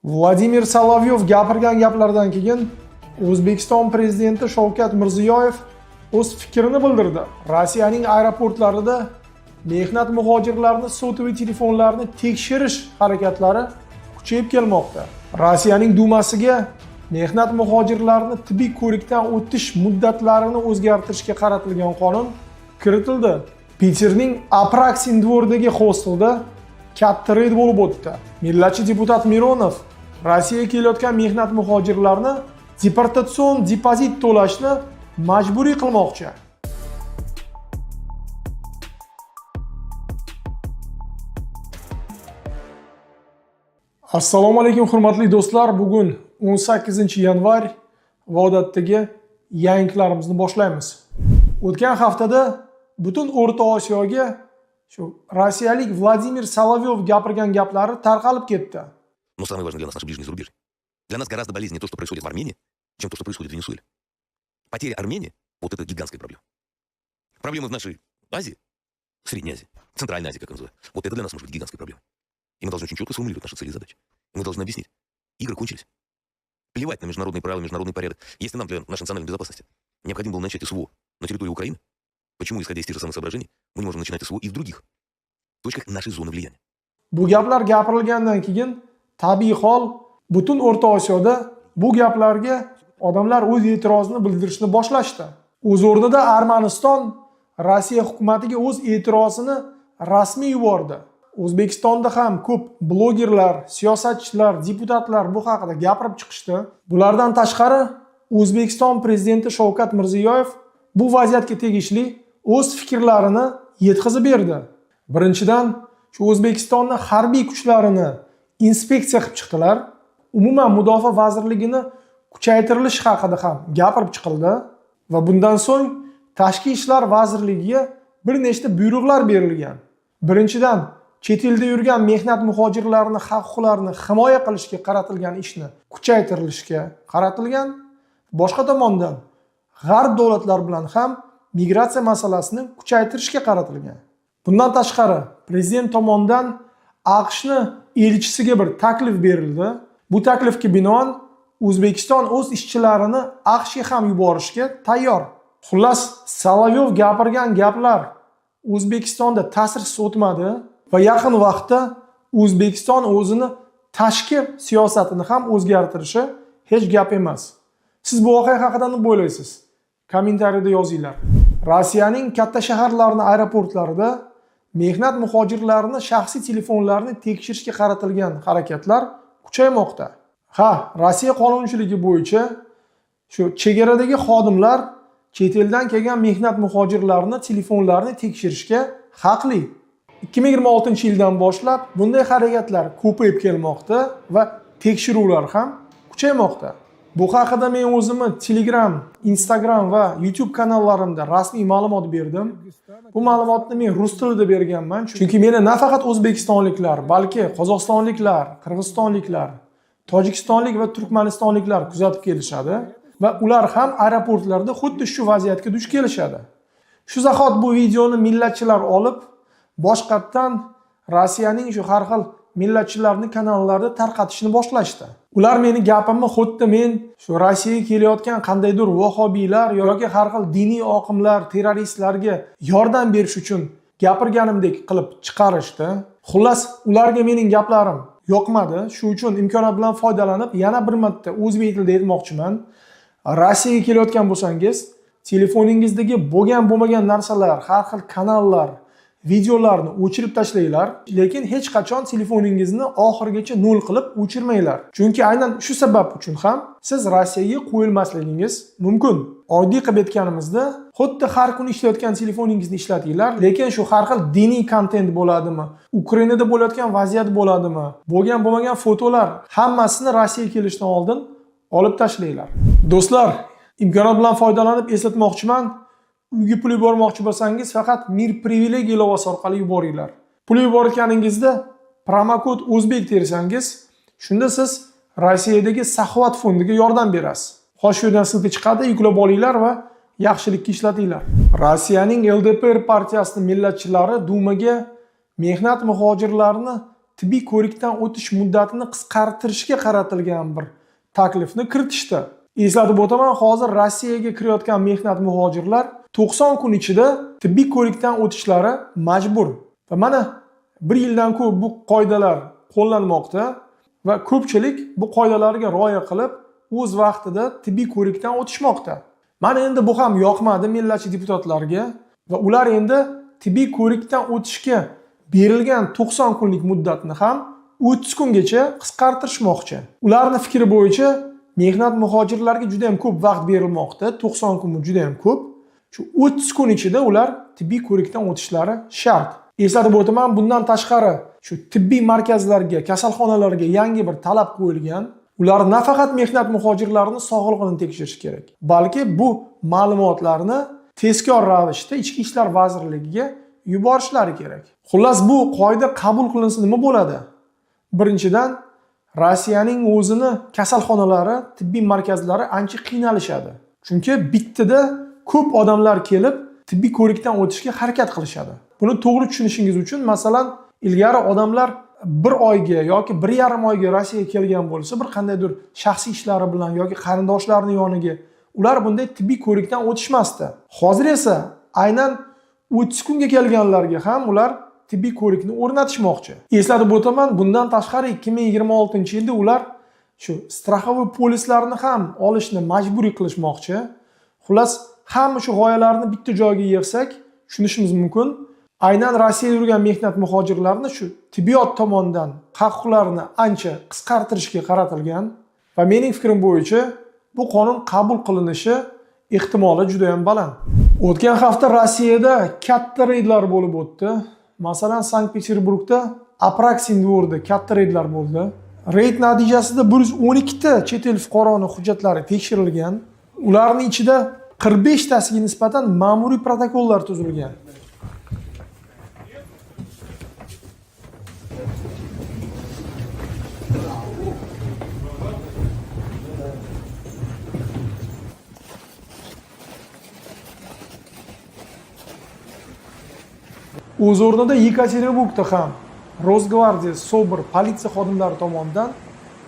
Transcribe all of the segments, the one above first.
Vladimir Solovyov gapirgan gaplardan keyin O'zbekiston prezidenti Shavkat Mirziyoyev o'z fikrini bildirdi. Rossiyaning aeroportlarida mehnat muhojirlarini sotuvli telefonlarni tekshirish harakatlari kuchayib kelmoqda. Rossiyaning Dumasiga mehnat muhojirlarini tibbiy ko'rikdan o'tish muddatlarini o'zgartirishga qaratilgan qonun kiritildi. Peterning Apraksin dvoridagi hostelda katta reyd bo'lib o'tdi. Millatchi deputat Mironov Rossiyaga kelayotgan mehnat muhojirlarni deportatsion depozit to'lashni majburiy qilmoqchi. Assalomu alaykum hurmatli do'stlar. Bugun 18-yanvar va odatdagi yangiliklarimizni boshlaymiz. O'tgan haftada butun O'rta Osiyoga shu rossiyalik Vladimir Solovyov gapirgan gaplari tarqalib ketdi. Но самое важное для нас — наше ближнее зарубежье. Для нас гораздо болезненнее то, что происходит в Армении, чем то, что происходит в Венесуэле. Потеря Армении — вот это гигантская проблема. Проблемы в нашей Азии, Средней Азии, Центральной Азии, как я называю, вот это для нас может быть гигантской проблемой. И мы должны очень четко сформулировать наши цели и задачи. И мы должны объяснить. Игры кончились. Плевать на международные правила, международный порядок. Если нам для нашей национальной безопасности необходимо было начать СВО на территории Украины, почему, исходя из тех же самых соображений, мы не можем начинать СВО и в других точках нашей зоны влияния? Bu gaplar gapirilgandan keyin tabiiy hol butun O'rta Osiyoda bu gaplarga odamlar o'z e'tirozini bildirishni boshlashdi. O'z o'rnida Armaniston Rossiya hukumatiga o'z e'tirozini rasmiy yubordi. O'zbekistonda ham ko'p blogerlar, siyosatchilar, deputatlar bu haqida gapirib chiqishdi. Bulardan tashqari O'zbekiston prezidenti Shavkat Mirziyoyev bu vaziyatga tegishli o'z fikrlarini yetkazib berdi. Birinchidan, shu O'zbekistonning harbiy kuchlarini inspeksiya qilib chiqdilar. Umuman Mudofaa vazirligini kuchaytirilish haqida ham gapirib chiqildi va bundan so'ng Tashqi ishlar vazirligiga bir nechta buyruqlar berilgan. Birinchidan, chet elda yurgan mehnat muhojirlarini haq-huquqlarini himoya qilishga qaratilgan ishni kuchaytirilishga qaratilgan. Boshqa tomondan, g'arb davlatlar bilan ham migratsiya masalasini kuchaytirishga qaratilgan. Bundan tashqari, prezident tomonidan AQShni elchisiga bir taklif berildi. Bu taklifga binoan O'zbekiston o'z ishchilarini AQShga ham yuborishga tayyor. Xullas, Solovyov gapirgan gaplar O'zbekistonda ta'sirsiz o'tmadi va yaqin vaqtda O'zbekiston o'zini tashqi siyosatini ham o'zgartirishi hech gap emas. Siz bu voqea haqida nima o'ylaysiz? Kommentariyada yozinglar. Rossiyaning katta shaharlarining aeroportlarida mehnat muhojirlarini shaxsiy telefonlarini tekshirishga qaratilgan harakatlar kuchaymoqda. Rossiya qonunchiligi bo'yicha shu chegaradagi xodimlar chet eldan kelgan mehnat muhojirlarini telefonlarini tekshirishga haqli. 2026-yildan boshlab bunday harakatlar ko'payib kelmoqda va tekshiruvlar ham kuchaymoqda. Bu haqida men o'zimni Telegram, Instagram va YouTube kanallarimda rasmiy ma'lumot berdim. Bu ma'lumotni men rus tilida berganman, chunki meni nafaqat o'zbekistonliklar, balki qozog'istonliklar, qirg'izistonliklar, tojikistonlik va turkmanistonliklar kuzatib kelishadi va ular ham aeroportlarda xuddi shu vaziyatga duch kelishadi. Shu zahot bu videoni millatchilar olib, boshqatdan Rossiyaning shu har xil millatchilarning kanallarida tarqatishni boshlashdi. Ular meni gapimni xuddi men shu Rossiyaga kelayotgan qandaydir vahobiylar yoki har xil diniy oqimlar, terroristlarga yordam berish uchun gapirganimdek qilib chiqarishdi. Xullas, ularga mening gaplarim yoqmadi. Shu uchun imkoniyat bilan foydalanib yana bir marta o'zbek tilida aytmoqchiman. Rossiyaga kelayotgan bo'lsangiz, telefoningizdagi bo'lgan narsalar, har xil kanallar, videolarni o'chirib tashlanglar, lekin hech qachon telefoningizni oxirigacha nol qilib o'chirmanglar. Chunki aynan shu sabab uchun ham siz Rossiyaga qo'yilmasligingiz mumkin. Oddiy qilib aytganimizda, xuddi har kuni ishlayotgan telefoningizni ishlatinglar, lekin shu har xil diniy kontent bo'ladimi, Ukrainada bo'layotgan vaziyat bo'ladimi, bo'lgan fotolar hammasini Rossiyaga kelishdan oldin olib tashlanglar. Do'stlar, imkoniyat bilan foydalanib eslatmoqchiman. Uyga pul yubormoqchi bo'lsangiz, faqat Mir Privileg ilovasi orqali yuboringlar. Pul yuborganingizda promokod o'zbek tersangiz, shunda siz Rossiyadagi Saxovat fondiga yordam berasiz. Xo'sh, shu yerdan ссылка chiqadi, yuklab olinglar va yaxshilikka ishlatinglar. Rossiyaning LDPR partiyasining millatchilari Dumaga mehnat muhojirlarini tibbiy ko'rikdan o'tish muddatini qisqartirishga qaratilgan bir taklifni kiritishdi. Eslatib o'taman, hozir Rossiyaga kirayotgan mehnat muhojirlar 90 kun ichida tibbiy ko'rikdan o'tishlari majbur. Va mana bir yildan ko'p bu qoidalar qo'llanmoqda va ko'pchilik bu qoidalarga rioya qilib, o'z vaqtida tibbiy ko'rikdan o'tishmoqda. Mana endi bu ham yoqmadi millatchi deputatlarga va ular endi tibbiy ko'rikdan o'tishga berilgan 90 kunlik muddatni ham 30 kungacha qisqartirishmoqchi. Ularning fikri bo'yicha mehnat muhojirlarga juda ham ko'p vaqt berilmoqda, 90 kun juda ham ko'p. Shu 30 kun ichida ular tibbiy ko'rikdan o'tishlari shart. Eslatib o'taman, bundan tashqari shu tibbiy markazlarga, kasalxonalarga yangi bir talab qo'yilgan. Ular nafaqat mehnat muhojirlarining sog'lig'ini tekshirish kerak, balki bu ma'lumotlarni tezkor ravishda Ichki ishlar vazirligiga yuborishlari kerak. Xullas, bu qoida qabul qilinsa nima bo'ladi? Birinchidan, Rossiyaning o'zini kasalxonalari, tibbiy markazlari ancha qiynalishadi. Chunki bittada ko'p odamlar kelib tibbiy ko'rikdan o'tishga harakat qilishadi. Buni to'g'ri tushunishingiz uchun, masalan, ilgari odamlar bir oyga yoki 1,5 oyga Rossiyaga kelgan bo'lsa, bir qandaydir shaxsiy ishlari bilan yoki qarindoshlarining yoniga, ular bunday tibbiy ko'rikdan o'tishmasdi. Hozir esa aynan 30 kunga kelganlarga ham ular tibbiy ko'rikni o'rnatishmoqchi. Eslatib o'taman, bundan tashqari 2026-yilda ular shu straxovoy polislarni ham olishni majburiy qilishmoqchi. Xullas, hamma shu g'oyalarni bitta joyga yig'sak, tushunishimiz mumkin. Aynan Rossiyada yurgan mehnat muhojirlarni shu tibbiyot tomonidan huquqlarini ancha qisqartirishga qaratilgan va mening fikrim bo'yicha bu qonun qabul qilinishi ehtimoli juda ham baland. O'tgan hafta Rossiyada katta reydlar bo'lib o'tdi. Masalan, Sankt-Peterburgda Apraksin dvorida katta reydlar bo'ldi. Reyd natijasida 112 ta chet el fuqaronining hujjatlari tekshirilgan. Ularning ichida 45 tasiga nisbatan ma'muriy protokollar tuzilgan. O'z o'rnida Yekaterinburgda ham Rosgvardiya Sobir politsiya xodimlari tomonidan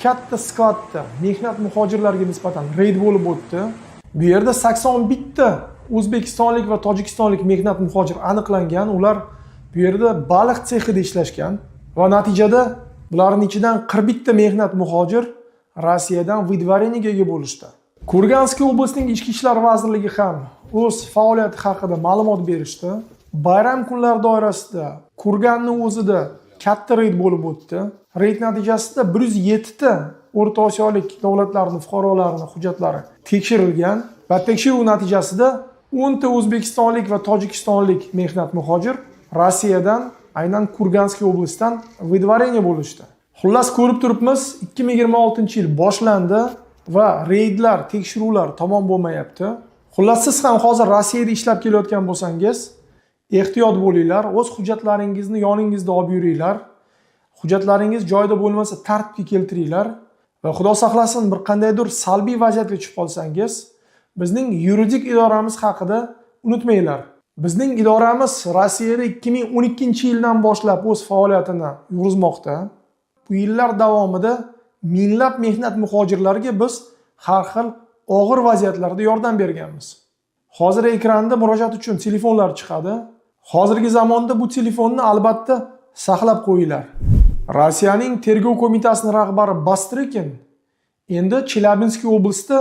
katta skladda mehnat muhojirlariga nisbatan reyd bo'lib o'tdi. Bu yerda 81 ta o'zbekistonlik va tojikistonlik mehnat muhojir aniqlangan. Ular bu yerda baliq sexida ishlashgan va natijada bularning ichidan 41 ta mehnat muhojir Rossiyadan vidvareniyga ega bo'lishdi. Kurgansk oblasining Ichki ishlar vazirligi ham o'z faoliyati haqida ma'lumot berishdi. Bayram kunlari doirasida Kurganning o'zida katta reyd bo'lib o'tdi. Reyd natijasida 107 ta O'rta Osiyolik davlatlarning fuqarolarining hujjatlari tekshirilgan va tekshiruv natijasida 10 ta o'zbekistonlik va tojikistonlik mehnat muhojir Rossiyadan, aynan Kurgansk oblasidan vidvareniya bo'lishdi. Xullas, ko'rib turibmiz, 2026-yil boshlandi va reydlar, tekshiruvlar tamom bo'lmayapti. Xullas, siz ham hozir Rossiyada ishlab kelayotgan bo'lsangiz, ehtiyot bo'linglar, o'z hujjatlaringizni yoningizda olib yuringlar. Hujjatlaringiz joyida bo'lmasa tartibga keltiringlar va xudo saqlasin bir qandaydir salbiy vaziyatga tushib qolsangiz, bizning yuridik idoramiz haqida unutmanglar. Bizning idoramiz Rossiyada 2012-yildan boshlab o'z faoliyatini yuritmoqda. Bu yillar davomida minglab mehnat muhojirlariga biz har xil og'ir vaziyatlarda yordam berganmiz. Hozir ekranda murojaat uchun telefonlar chiqadi. Hozirgi zamonda bu telefonni albatta saqlab qo'yinglar. Rossiyaning tergov qo'mitasining rahbari Bastrykin endi Chelyabinsk oblastida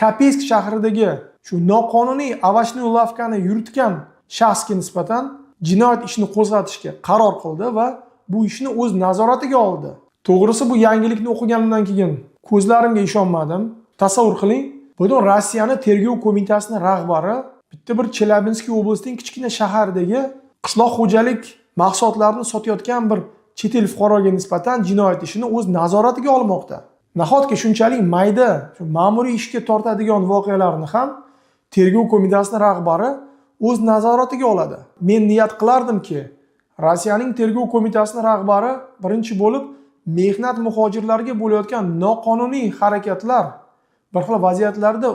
Kapeysk shahridagi shu noqonuniy avashniy lavkani yuritgan shaxsga nisbatan jinoyat ishini qo'zg'atishga qaror qildi va bu ishni o'z nazoratiga oldi. To'g'risi, bu yangilikni o'qiganimdan keyin ko'zlarimga ishonmadim. Tasavvur qiling, butun Rossiyani tergov qo'mitasining rahbari bitta bir Chelyabinsk oblasining kichkina shaharidagi qishloq xo'jalik mahsulotlarini sotayotgan bir chet el fuqaroga nisbatan jinoyat ishini o'z nazoratiga olmoqda. Nahotki shunchalik mayda, ma'muriy ishga tortadigan voqealarni ham tergov qo'mitasining rahbari o'z nazoratiga oladi. Men niyat qilardimki, Rossiyaning tergov qo'mitasining rahbari birinchi bo'lib mehnat muhojirlariga bo'layotgan noqonuniy harakatlar, bir xil vaziyatlarda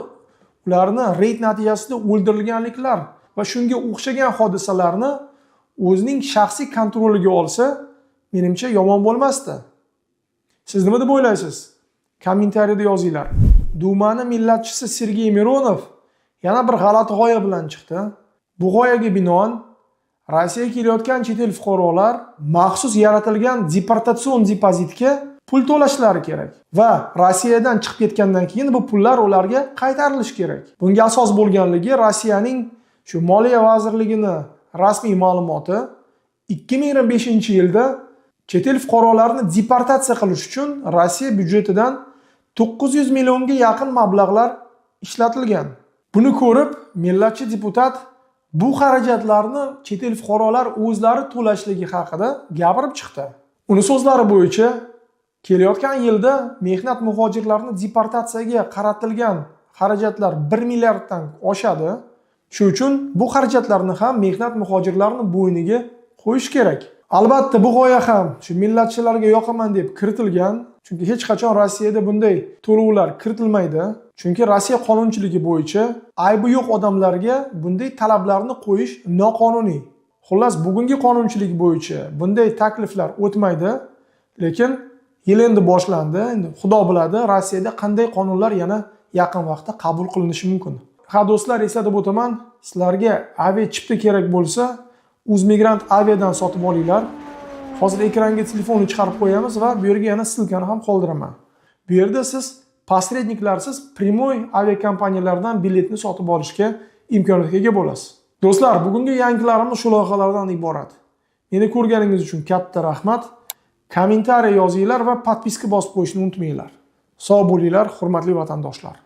ularni reyd natijasida o'ldirilganliklar va shunga o'xshagan hodisalarni o'zining shaxsiy kontroliga olsa, menimcha yomon bo'lmasdi. Siz nima deb o'ylaysiz? Kommentariyada yozinglar. Dumani millatchisi Sergey Mironov yana bir g'alati g'oya bilan chiqdi. Bu g'oyaga binoan Rossiyaga kelayotgan chet el fuqarolar maxsus yaratilgan deportatsion depozitga pul to'lashlari kerak va Rossiyadan chiqib ketgandan keyin bu pullar ularga qaytarilishi kerak. Bunga asos bo'lganligi Rossiyaning shu Moliya vazirligining rasmiy ma'lumoti 2025-yilda chet el fuqarolarini deportatsiya qilish uchun Rossiya byudjetidan 900 millionga yaqin mablag'lar ishlatilgan. Buni ko'rib, millatchi deputat bu xarajatlarni chet el fuqarolar o'zlari to'lashligi haqida gapirib chiqdi. Uning so'zlari bo'yicha, kelayotgan yilda mehnat muhojirlarini deportatsiyaga qaratilgan xarajatlar 1 milliarddan oshadi. Shuning uchun bu xarajatlarni ham mehnat muhojirlarining bo'yniga qo'yish kerak. Albatta bu g'oya ham shu millatchilarga yoqaman deb kiritilgan, chunki hech qachon Rossiyada bunday to'lovlar kiritilmaydi. Chunki Rossiya qonunchiligi bo'yicha aybi yo'q odamlarga bunday talablarni qo'yish noqonuniy. Xullas, bugungi qonunchilik bo'yicha bunday takliflar o'tmaydi, lekin yil endi boshlandi. Endi Xudo biladi, Rossiyada qanday qonunlar yana yaqin vaqtda qabul qilinishi mumkin. Ha do'stlar, eslatib o'taman, sizlarga aviy chipta kerak bo'lsa, Uzmigrant aviadan sotib olinglar. Hozir ekranga telefonni chiqarib qo'yamiz va bu yerga yana ssilkani ham qoldiraman. Bu yerda siz posredniklarsiz Primoy aviakompaniyalaridan biletni sotib olishga imkoniyatga ega bo'lasiz. Do'stlar, bugungi yangilarimiz shu loyihalardan iborat. Meni ko'rganingiz uchun katta rahmat. Kommentariy yozinglar va podpiska bosib qo'yishni unutmanglar. Sog' bo'linglar, hurmatli vatandoshlar.